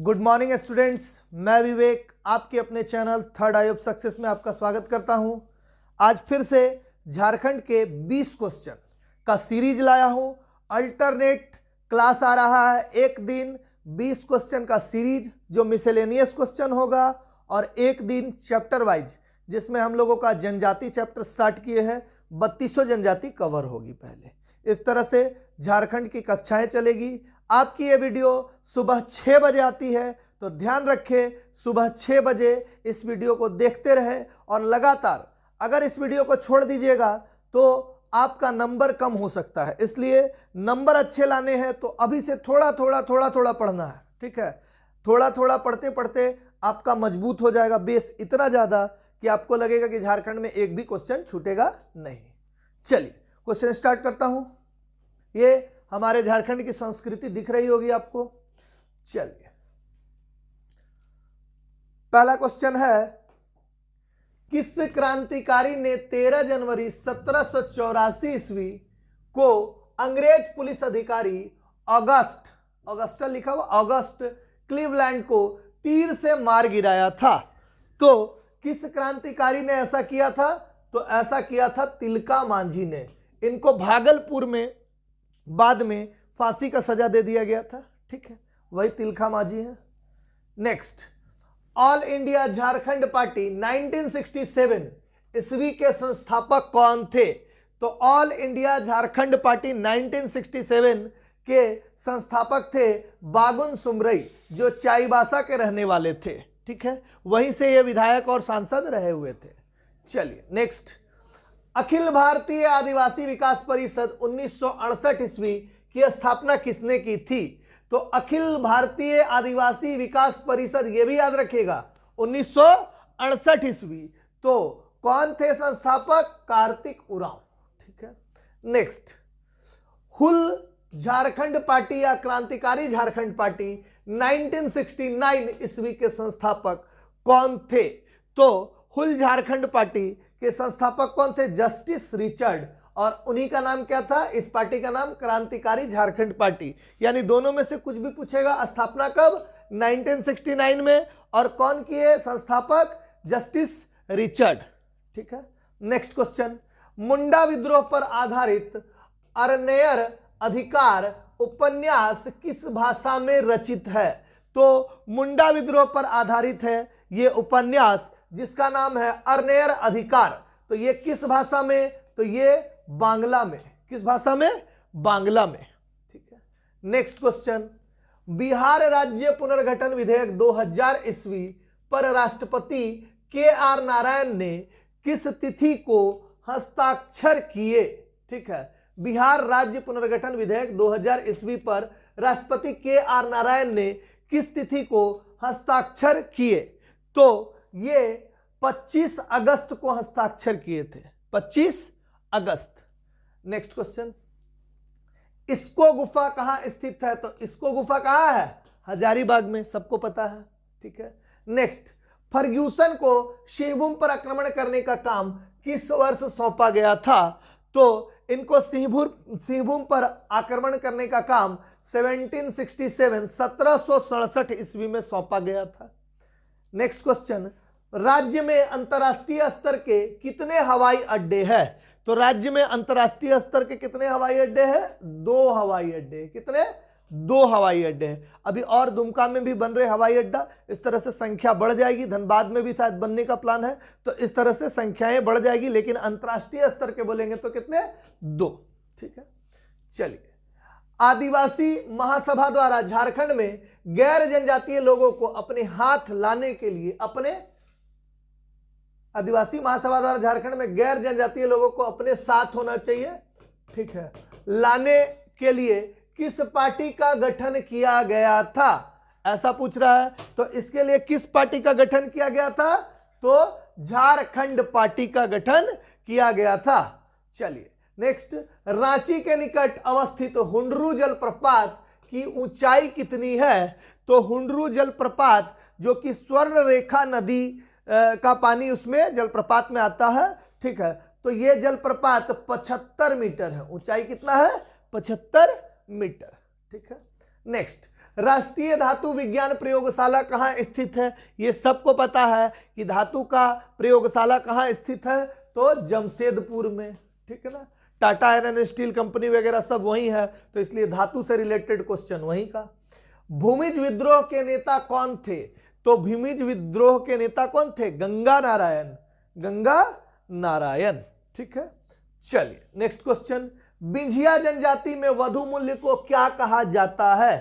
Good morning students, मैं विवेक आपके अपने channel third I of success में आपका स्वागत करता हूं। आज फिर से झारखंड के 20 क्वेश्चन का सीरीज लाया हूं। अल्टरनेट क्लास आ रहा है, एक दिन 20 क्वेश्चन का सीरीज जो मिसेलेनियस क्वेश्चन होगा और एक दिन चैप्टर वाइज जिसमें हम लोगों का जनजाति चैप्टर स्टार्ट किए हैं। 3200 जनजाति कवर होगी पहले। इस तरह से झारखंड की कक्षाएं चलेगी। आपकी ये वीडियो सुबह 6 बजे आती है, तो ध्यान रखें सुबह 6 बजे इस वीडियो को देखते रहे और लगातार अगर इस वीडियो को छोड़ दीजिएगा तो आपका नंबर कम हो सकता है। इसलिए नंबर अच्छे लाने हैं तो अभी से थोड़ा थोड़ा पढ़ना है, ठीक है। थोड़ा थोड़ा पढ़ते पढ़ते आपका मजबूत हो जाएगा बेस इतना ज़्यादा कि आपको लगेगा कि झारखंड में एक भी क्वेश्चन छूटेगा नहीं। चलिए क्वेश्चन स्टार्ट करता हूं। ये हमारे झारखंड की संस्कृति दिख रही होगी आपको। चलिए पहला क्वेश्चन है, किस क्रांतिकारी ने 13 जनवरी 1784 ईस्वी को अंग्रेज पुलिस अधिकारी ऑगस्ट लिखा हुआ ऑगस्ट क्लीवलैंड को तीर से मार गिराया था? तो किस क्रांतिकारी ने ऐसा किया था? तो ऐसा किया था तिलका मांझी ने। इनको भागलपुर में बाद में फांसी का सजा दे दिया गया था, ठीक है, वही तिलका मांझी है। Next, all India Jharkhand party 1967 ईस्वी के संस्थापक कौन थे? तो ऑल इंडिया झारखंड पार्टी 1967 के संस्थापक थे बागुन सुमरई, जो चाईबासा के रहने वाले थे, ठीक है, वहीं से ये विधायक और सांसद रहे हुए थे। चलिए नेक्स्ट, अखिल भारतीय आदिवासी विकास परिषद 1968 ईस्वी की स्थापना किसने की थी? तो अखिल भारतीय आदिवासी विकास परिषद, ये भी याद रखिएगा, 1968 ईस्वी। तो कौन थे संस्थापक? कार्तिक उरांव, ठीक है। नेक्स्ट, हुल झारखंड पार्टी या क्रांतिकारी झारखंड पार्टी 1969 ईस्वी के संस्थापक कौन थे? तो हुल झारखंड पार्टी के संस्थापक कौन थे? Justice Richard. और उन्हीं का नाम क्या था? इस पार्टी का नाम क्रांतिकारी झारखंड पार्टी। यानी दोनों में से कुछ भी पूछेगा। स्थापना कब? 1969 में। और कौन किए संस्थापक? जस्टिस रिचर्ड, ठीक है। नेक्स्ट क्वेश्चन, मुंडा विद्रोह पर आधारित अरनेयर अधिकार उपन्यास किस भाषा में रचित है? तो मुंडा विद्रोह पर आधारित है ये उपन्यास, जिसका नाम है अरनेयर अधिकार। तो ये किस भाषा में? तो ये बांग्ला में। किस भाषा में? बांग्ला में, ठीक है। नेक्स्ट क्वेश्चन, बिहार राज्य पुनर्गठन विधेयक 2000 ईस्वी पर राष्ट्रपति KR नारायण ने किस तिथि को हस्ताक्षर किए? ठीक है, बिहार राज्य पुनर्गठन विधेयक 2000 ईस्वी पर राष्ट्रपति KR नारायण ने किस तिथि को हस्ताक्षर किए? तो ये 25 अगस्त को हस्ताक्षर किए थे, 25 अगस्त। नेक्स्ट क्वेश्चन, इसको गुफा कहां स्थित है? तो इसको गुफा कहां है? हजारीबाग में, सबको पता है, ठीक है। नेक्स्ट, फर्ग्यूसन को सिंहभूम पर आक्रमण करने का काम किस वर्ष सौंपा गया था? तो इनको सिंहभूम पर आक्रमण करने का काम 1767 ईस्वी में सौंपा गया था। नेक्स्ट क्वेश्चन, राज्य में अंतरराष्ट्रीय स्तर के कितने हवाई अड्डे हैं? तो राज्य में अंतरराष्ट्रीय स्तर के कितने हवाई अड्डे हैं? 2 हवाई अड्डे। कितने? 2 हवाई अड्डे हैं। अभी और दुमका में भी बन रहे हवाई अड्डा। इस तरह से संख्या बढ़ जाएगी। धनबाद में भी शायद बनने का प्लान है। तो इस तरह से संख्याएं बढ़ जाएगी, लेकिन अंतरराष्ट्रीय स्तर के बोलेंगे तो कितने? 2, ठीक है। चलिए, आदिवासी महासभा द्वारा झारखंड में गैर जनजातीय लोगों को अपने हाथ लाने के लिए आदिवासी महासभा द्वारा झारखंड में गैर जनजातीय लोगों को अपने साथ होना चाहिए, ठीक है, लाने के लिए किस पार्टी का गठन किया गया था? ऐसा पूछ रहा है। तो इसके लिए किस पार्टी का गठन किया गया था? तो झारखंड पार्टी का गठन किया गया था। चलिए नेक्स्ट, रांची के निकट अवस्थित हुंडरू जलप्रपात की ऊंचाई कितनी है? तो हुंडरू जलप्रपात, जो कि स्वर्ण रेखा नदी का पानी उसमें जलप्रपात में आता है, ठीक है, तो ये जलप्रपात 75 मीटर है। ऊंचाई कितना है? 75 मीटर, ठीक है। नेक्स्ट, राष्ट्रीय धातु विज्ञान प्रयोगशाला कहाँ स्थित है? ये सबको पता है कि धातु का प्रयोगशाला कहाँ स्थित है, तो जमशेदपुर में, ठीक है ना। टाटा आयरन स्टील कंपनी वगैरह सब वही है, तो इसलिए धातु से रिलेटेड क्वेश्चन वही का। भूमिज विद्रोह के नेता कौन थे? तो भूमिज विद्रोह के नेता कौन थे? गंगा नारायण, गंगा नारायण, ठीक है। चलिए नेक्स्ट क्वेश्चन, बिंझिया जनजाति में वधु मूल्य को क्या कहा जाता है?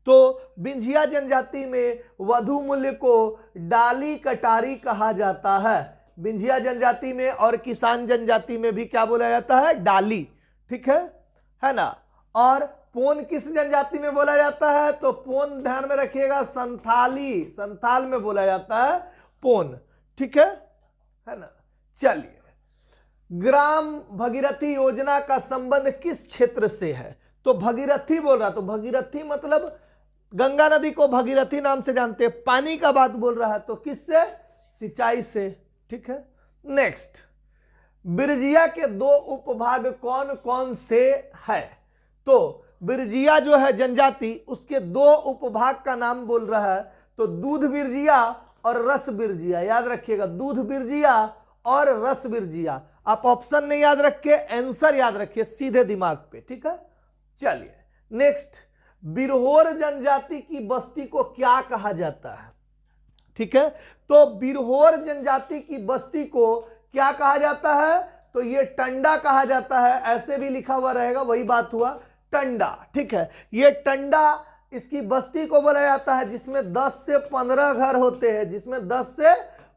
तो बिंझिया जनजाति में वधु मूल्य को डाली कटारी कहा जाता है। बिंझिया जनजाति में और किसान जनजाति में भी क्या बोला जाता है? डाली, ठीक है ना। और पोन किस जनजाति में बोला जाता है? तो पोन ध्यान में रखिएगा, संथाली, संथाल में बोला जाता है पोन, ठीक है ना। चलिए, ग्राम भगीरथी योजना का संबंध किस क्षेत्र से है? तो भगीरथी बोल रहा, तो भगीरथी मतलब गंगा नदी को भगीरथी नाम से जानते हैं, पानी का बात बोल रहा है, तो किससे? सिंचाई से, ठीक है। नेक्स्ट, बिरजिया के दो उपभाग कौन कौन से है? तो बिरजिया जो है जनजाति, उसके दो उपभाग का नाम बोल रहा है, तो दूध बिरजिया और रस बिरजिया, याद रखिएगा, दूध बिरजिया और रस बिरजिया। आप ऑप्शन नहीं याद रखिए, आंसर याद रखिए सीधे दिमाग पे, ठीक है। चलिए नेक्स्ट, बिरहोर जनजाति की बस्ती को क्या कहा जाता है? ठीक है, तो बिरहोर जनजाति की बस्ती को क्या कहा जाता है? तो ये टंडा कहा जाता है, ऐसे भी लिखा हुआ रहेगा, वही बात हुआ, टंडा, ठीक है। ये टंडा इसकी बस्ती को बोला जाता है जिसमें 10 से 15 घर होते हैं, जिसमें 10 से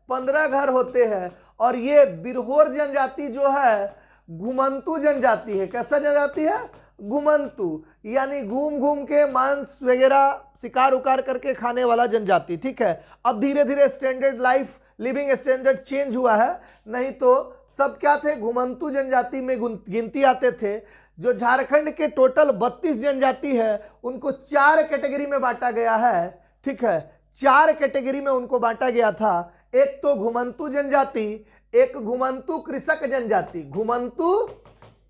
15 घर होते हैं। और ये बिरहोर जनजाति जो है घुमंतु जनजाति है। कैसा जनजाति है? घुमंतु, यानी घूम घूम के मांस वगैरह शिकार उकार करके खाने वाला जनजाति, ठीक है। अब धीरे धीरे standard life, living standard change हुआ है, नहीं तो सब क्या थे? घुमंतु जनजाति में गिनती आते थे। जो झारखंड के टोटल 32 जनजाति है उनको 4 कैटेगरी में बांटा गया है, ठीक है। 4 कैटेगरी में उनको बांटा गया था। एक तो घुमंतु जनजाति, एक घुमंतु कृषक जनजाति, घुमंतु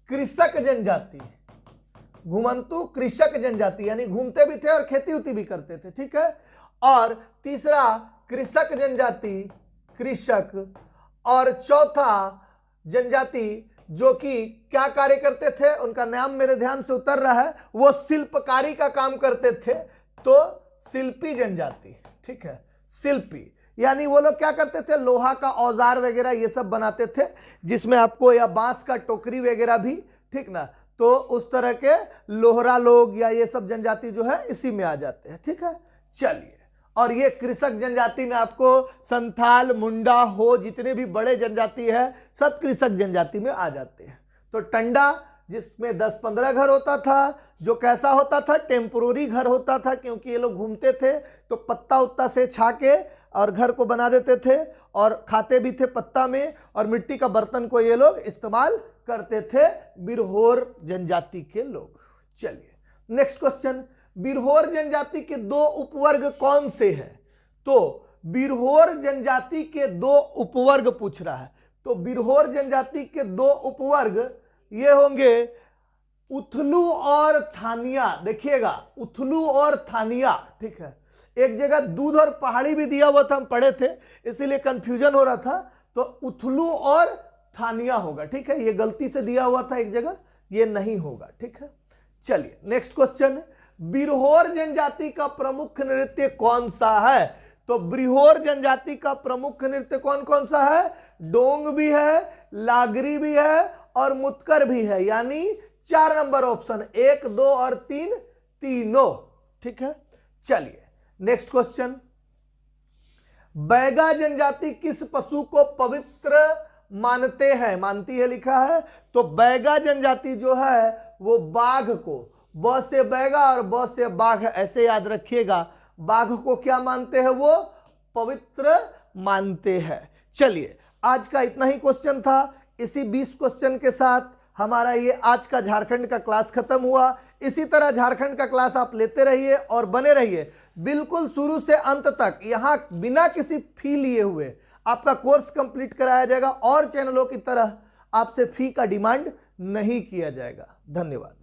कृषक जनजाति, घुमंतु कृषक जनजाति यानी घूमते भी थे और खेती उती भी करते थे, ठीक है। और तीसरा कृषक जनजाति, कृषक। और चौथा जनजाति जो कि क्या कार्य करते थे, उनका नाम मेरे ध्यान से उतर रहा है, वो शिल्पकारी का काम करते थे, तो शिल्पी जनजाति, ठीक है। शिल्पी यानी वो लोग क्या करते थे? लोहा का औजार वगैरह ये सब बनाते थे, जिसमें आपको या बांस का टोकरी वगैरह भी, ठीक ना। तो उस तरह के लोहरा लोग या ये सब जनजाति जो है इसी में आ जाते हैं, ठीक है। चलिए, और ये कृषक जनजाति में आपको संथाल, मुंडा, हो, जितने भी बड़े जनजाति है सब कृषक जनजाति में आ जाते हैं। तो टंडा जिसमें 10-15 घर होता था, जो कैसा होता था? टेम्पोररी घर होता था, क्योंकि ये लोग घूमते थे तो पत्ता उत्ता से छाके और घर को बना देते थे और खाते भी थे पत्ता में, और मिट्टी का बर्तन को ये लोग इस्तेमाल करते थे, बिरहोर जनजाति के लोग। चलिए नेक्स्ट क्वेश्चन, बिरहोर जनजाति के 2 उपवर्ग कौन से हैं? तो बिरहोर जनजाति के 2 उपवर्ग पूछ रहा है। तो बिरहोर जनजाति के 2 उपवर्ग ये होंगे उथलू और थानिया। देखिएगा, उथलू और थानिया, ठीक है। एक जगह दूध और पहाड़ी भी दिया हुआ था, हम पढ़े थे, इसीलिए कंफ्यूजन हो रहा था। तो उथलू और थानिया होगा, ठीक है। ये गलती से दिया हुआ था एक जगह, ये नहीं होगा, ठीक है। चलिए नेक्स्ट क्वेश्चन, बिरहोर जनजाति का प्रमुख नृत्य कौन सा है? तो बिरहोर जनजाति का प्रमुख नृत्य कौन कौन सा है? डोंग भी है, लागरी भी है और मुत्कर भी है, यानी 4 नंबर ऑप्शन, 1, 2 और 3, तीनों, ठीक है। चलिए नेक्स्ट क्वेश्चन, बैगा जनजाति किस पशु को पवित्र मानते हैं? मानती है लिखा है। तो बैगा जनजाति जो है वो बाघ को, ब से बैगा और ब से बाघ, ऐसे याद रखिएगा, बाघ को क्या मानते हैं? वो पवित्र मानते हैं। चलिए आज का इतना ही क्वेश्चन था। इसी 20 क्वेश्चन के साथ हमारा ये आज का झारखंड का क्लास खत्म हुआ। इसी तरह झारखंड का क्लास आप लेते रहिए और बने रहिए बिल्कुल शुरू से अंत तक। यहाँ बिना किसी फी लिए हुए आपका कोर्स कंप्लीट कराया जाएगा और चैनलों की तरह आपसे फी का डिमांड नहीं किया जाएगा। धन्यवाद।